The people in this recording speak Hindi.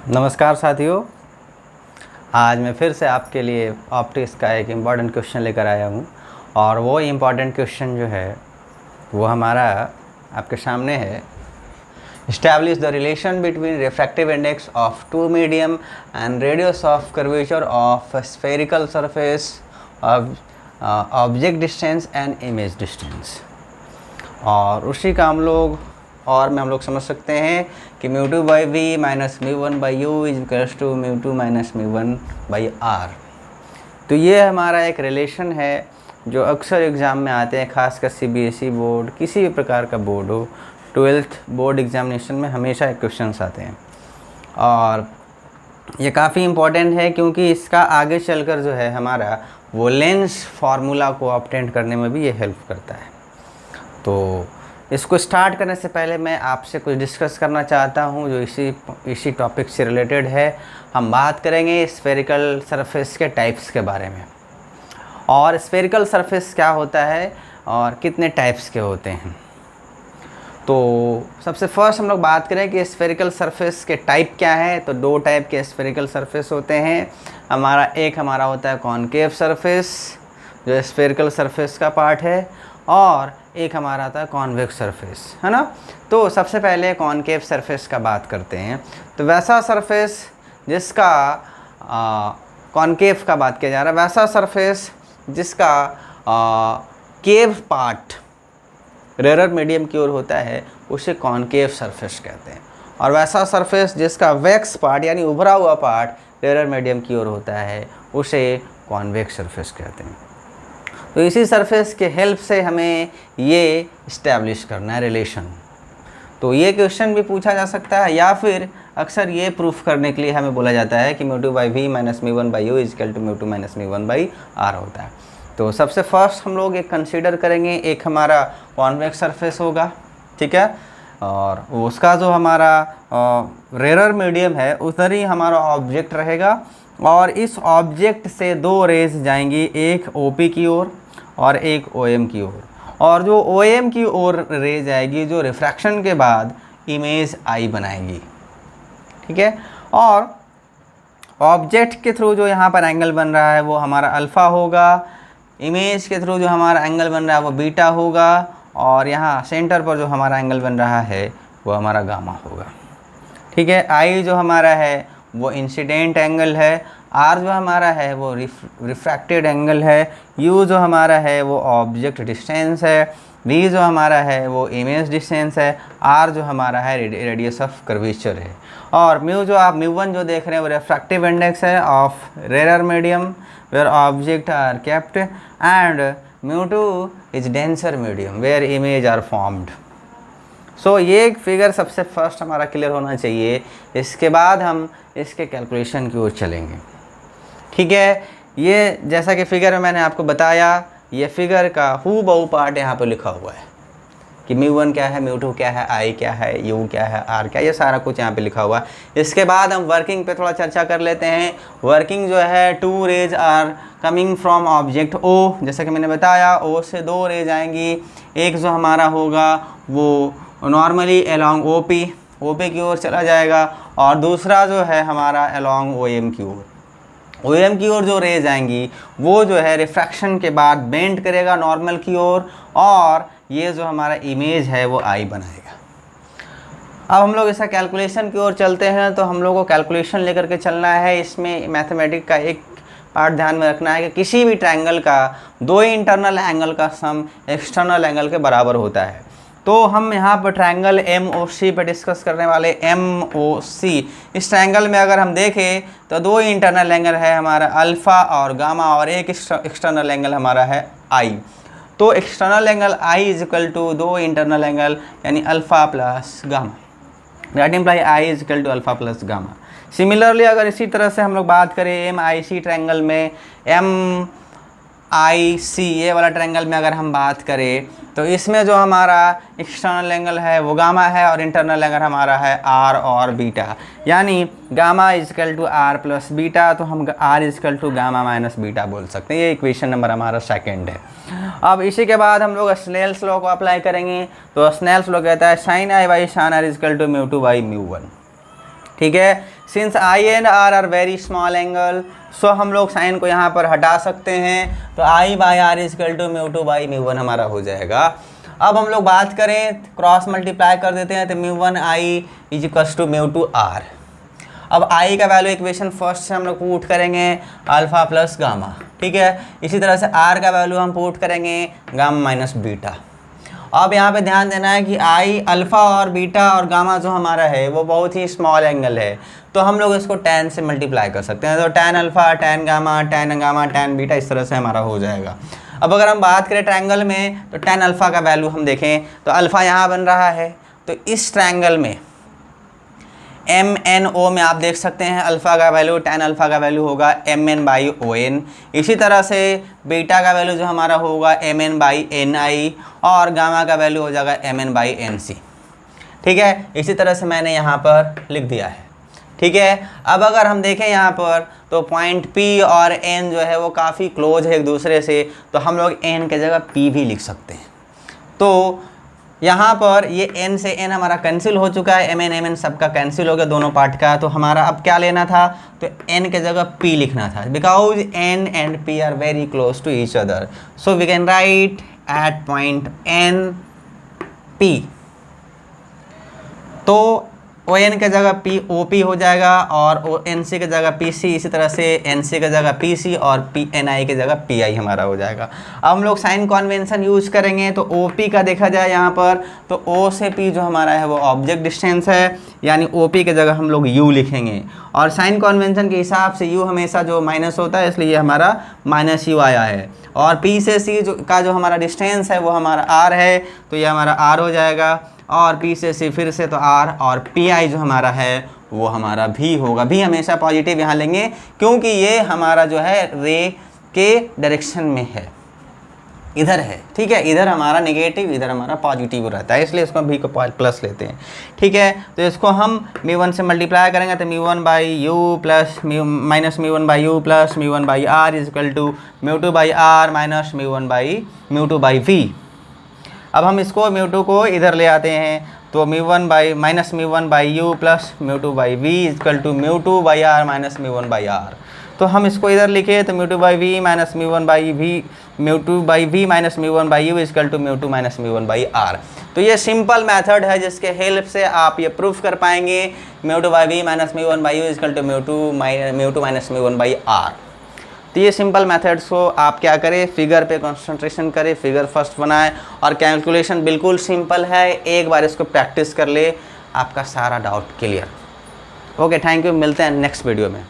नमस्कार साथियों, आज मैं फिर से आपके लिए ऑप्टिक्स का एक इम्पॉर्टेंट क्वेश्चन लेकर आया हूँ। और वो इम्पॉर्टेंट क्वेश्चन जो है वो हमारा आपके सामने है। Establish the relation between refractive index of two medium and radius of curvature of spherical surface of object distance and image distance. और उसी का हम लोग समझ सकते हैं कि μ2 by V minus μ1 by U is equals to μ2 minus μ1 by R. तो ये हमारा एक रिलेशन है जो अक्सर एग्ज़ाम में आते हैं, खासकर सीबीएसई बोर्ड, किसी भी प्रकार का बोर्ड हो, 12th बोर्ड एग्जामिनेशन में हमेशा एक क्वेश्चंस आते हैं। और ये काफ़ी इम्पॉर्टेंट है क्योंकि इसका आगे चलकर जो है हमारा वो लेंस फार्मूला को ऑब्टेन करने में भी ये हेल्प करता है। तो इसको स्टार्ट करने से पहले मैं आपसे कुछ डिस्कस करना चाहता हूँ जो इसी टॉपिक से रिलेटेड है। हम बात करेंगे स्फेरिकल सरफेस के टाइप्स के बारे में, और स्फेरिकल सरफेस क्या होता है और कितने टाइप्स के होते हैं। तो सबसे फर्स्ट हम लोग बात करें कि स्फेरिकल सरफेस के टाइप क्या है। तो दो टाइप के स्फेरिकल सरफेस होते हैं। एक हमारा होता है कॉनकेव सरफेस जो स्फेरिकल सरफेस का पार्ट है, और एक हमारा था कॉन्वेक्स सरफेस, है ना। तो सबसे पहले कॉनकेव सरफेस का बात करते हैं। तो वैसा सरफेस जिसका कॉनकेव का बात किया जा रहा है, वैसा सरफेस जिसका केव पार्ट रेरर मीडियम की ओर होता है उसे कॉनकेव सरफेस कहते हैं। और वैसा सरफेस जिसका वैक्स पार्ट यानी उभरा हुआ पार्ट रेरर मीडियम की ओर होता है उसे कॉन्वेक्स सरफेस कहते हैं। तो इसी सरफेस के हेल्प से हमें ये इस्टेब्लिश करना है रिलेशन। तो ये क्वेश्चन भी पूछा जा सकता है, या फिर अक्सर ये प्रूफ करने के लिए हमें बोला जाता है कि μ2 by V minus μ1 by U is equal to μ2 minus μ1 by R होता है। तो सबसे फर्स्ट हम लोग एक कंसीडर करेंगे, एक हमारा कॉन्वेक्स सरफेस होगा, ठीक है। और उसका जो हमारा रेरर मीडियम है उधर ही हमारा ऑब्जेक्ट रहेगा, और इस ऑब्जेक्ट से दो रेज जाएंगी, एक OP की ओर और एक OM की ओर। और जो OM की ओर रेज आएगी जो रिफ्रैक्शन के बाद इमेज आई बनाएगी, ठीक है। और ऑब्जेक्ट के थ्रू जो यहाँ पर एंगल बन रहा है वो हमारा अल्फ़ा होगा, इमेज के थ्रू जो हमारा एंगल बन रहा है वो बीटा होगा, और यहाँ सेंटर पर जो हमारा एंगल बन रहा है वो हमारा गामा होगा, ठीक है। I जो हमारा है वो इंसिडेंट एंगल है, R जो हमारा है वो रिफ्रैक्टेड एंगल है, U जो हमारा है वो ऑब्जेक्ट डिस्टेंस है, V जो हमारा है वो इमेज डिस्टेंस है, R जो हमारा है रेडियस ऑफ कर्वेचर है, और μ1 जो देख रहे हैं वो रिफ्रैक्टिव इंडेक्स है of rarer medium where object are kept, and μ2 is denser medium where image are formed. So ये एक फिगर सबसे फर्स्ट हमारा क्लियर होना चाहिए, इसके बाद हम इसके कैलकुलेशन की ओर चलेंगे, ठीक है। ये जैसा कि फिगर में मैंने आपको बताया, ये फिगर का हूबहू पार्ट यहाँ पर लिखा हुआ है कि μ1 क्या है, μ2 क्या है, I क्या है, U क्या है, R क्या है, ये सारा कुछ यहाँ पे लिखा हुआ है। इसके बाद हम वर्किंग पे थोड़ा चर्चा कर लेते हैं। वर्किंग जो है, two rays are coming from object O, जैसा कि मैंने बताया O से दो रेज आएंगी। एक जो हमारा होगा वो नॉर्मली अलोंग OP की ओर चला जाएगा, और दूसरा जो है हमारा अलोंग OM की ओर। OM की ओर जो रेज आएंगी वो जो है रिफ्रैक्शन के बाद बेंड करेगा नॉर्मल की ओर, और ये जो हमारा इमेज है वो I बनाएगा। अब हम लोग इसका कैलकुलेशन की ओर चलते हैं। तो हम लोग को कैलकुलेशन लेकर के चलना है। इसमें मैथमेटिक का एक पार्ट ध्यान में रखना है कि किसी भी ट्रायंगल का दो इंटरनल एंगल का सम एक्सटर्नल एंगल के बराबर होता है। तो हम यहाँ पर ट्रायंगल MOC पे डिस्कस करने वाले। MOC, इस ट्रायंगल में अगर हम देखें तो दो इंटरनल एंगल है हमारा अल्फ़ा और गामा, और एक एक्सटर्नल एंगल हमारा है I। तो external angle I is equal to दो इंटरनल एंगल यानी alpha plus gamma, that imply I is equal to alpha plus gamma. Similarly अगर इसी तरह से हम लोग बात करें MIC ट्रायंगल में, MIC ये वाला ट्रायंगल में अगर हम बात करें तो इसमें जो हमारा एक्सटर्नल एंगल है वो गामा है, और इंटरनल एंगल हमारा है R और बीटा, यानी gamma is equal to R plus beta. तो हम R is equal to gamma minus beta बोल सकते हैं। ये इक्वेशन नंबर हमारा सेकंड है। अब इसी के बाद हम लोग स्नेल्स लॉ को अप्लाई करेंगे। तो स्नेल्स लॉ कहता है sine I by sine R is equal to μ2 by μ1। ठीक है। Since I and R are very small angle, so हम लोग साइन को यहाँ पर हटा सकते हैं, तो I by R equal to mu two by mu one हमारा हो जाएगा। अब हम लोग बात करें, क्रॉस मल्टीप्लाई कर देते हैं, तो mu one I is equals to mu two R. अब आई का वैल्यू इक्वेशन फर्स्ट से हम लोग पुट करेंगे अल्फ़ा प्लस गामा, ठीक है। इसी तरह से आर का वैल्यू हम पुट करेंगे गामा माइनस बीटा। अब यहाँ पे ध्यान देना है कि आई, अल्फ़ा और बीटा और गामा जो हमारा है वो बहुत ही स्मॉल एंगल है, तो हम लोग इसको tan से मल्टीप्लाई कर सकते हैं, तो tan alpha, tan gamma, tan beta, इस तरह से हमारा हो जाएगा। अब अगर हम बात करें ट्रायंगल में, तो tan अल्फ़ा का वैल्यू हम देखें तो अल्फ़ा यहाँ बन रहा है, तो इस ट्रायंगल में MNO में आप देख सकते हैं अल्फ़ा का वैल्यू, tan अल्फ़ा का वैल्यू होगा MN/ON। इसी तरह से बीटा का वैल्यू जो हमारा होगा MN/NI और गामा का वैल्यू हो जाएगा MN/NC, ठीक है। इसी तरह से मैंने यहाँ पर लिख दिया है, ठीक है। अब अगर हम देखें यहाँ पर, तो पॉइंट P और N जो है वो काफ़ी क्लोज है एक दूसरे से, तो हम लोग N के जगह P भी लिख सकते हैं। तो यहाँ पर ये N से N हमारा कैंसिल हो चुका है, MN सबका कैंसिल हो गया दोनों पार्ट का, तो हमारा अब क्या लेना था, तो N के जगह P लिखना था, because N and P are very close to each other, so we can write at point N P। तो ON के जगह OP हो जाएगा और NC के जगह PC, इसी तरह से NC के जगह PC और NI के जगह PI हमारा हो जाएगा। अब हम लोग साइन कॉन्वेंशन यूज़ करेंगे, तो OP का देखा जाए यहाँ पर, तो O से P जो हमारा है वो ऑब्जेक्ट डिस्टेंस है, यानी OP के जगह हम लोग U लिखेंगे, और साइन कॉन्वेंशन के हिसाब से U हमेशा जो माइनस होता है, इसलिए हमारा माइनस U आया है। और P से C का जो हमारा डिस्टेंस है वो हमारा R है, तो ये हमारा R हो जाएगा, और P से C फिर से तो R, और PI जो हमारा है वो हमारा V होगा। भी हमेशा पॉजिटिव यहाँ लेंगे क्योंकि ये हमारा जो है रे के डायरेक्शन में है, इधर है, ठीक है। इधर हमारा नेगेटिव, इधर हमारा पॉजिटिव रहता है, इसलिए इसको V को प्लस लेते हैं, ठीक है। तो इसको हम μ1 से मल्टीप्लाई करेंगे, तो μ1/u plus minus μ1/u plus μ1/r is equal to μ2/r minus μ2/v। अब हम इसको μ2 को इधर ले आते हैं, तो minus μ1/u plus μ2/v equal to μ2/r minus μ1/r। तो हम इसको इधर लिखे, तो μ2/v minus μ2/v minus μ1/u equal to μ2 minus μ1/r। तो ये सिंपल मेथड है जिसके हेल्प से आप ये प्रूफ कर पाएंगे μ2/v minus μ1/u equal to μ2 minus μ1/r। तो ये सिंपल मेथड्स को आप क्या करें, फिगर पे कंसंट्रेशन करें, फिगर फर्स्ट बनाएं, और कैलकुलेशन बिल्कुल सिंपल है, एक बार इसको प्रैक्टिस कर ले, आपका सारा doubt clear. Okay, thank you, मिलते हैं नेक्स्ट वीडियो में।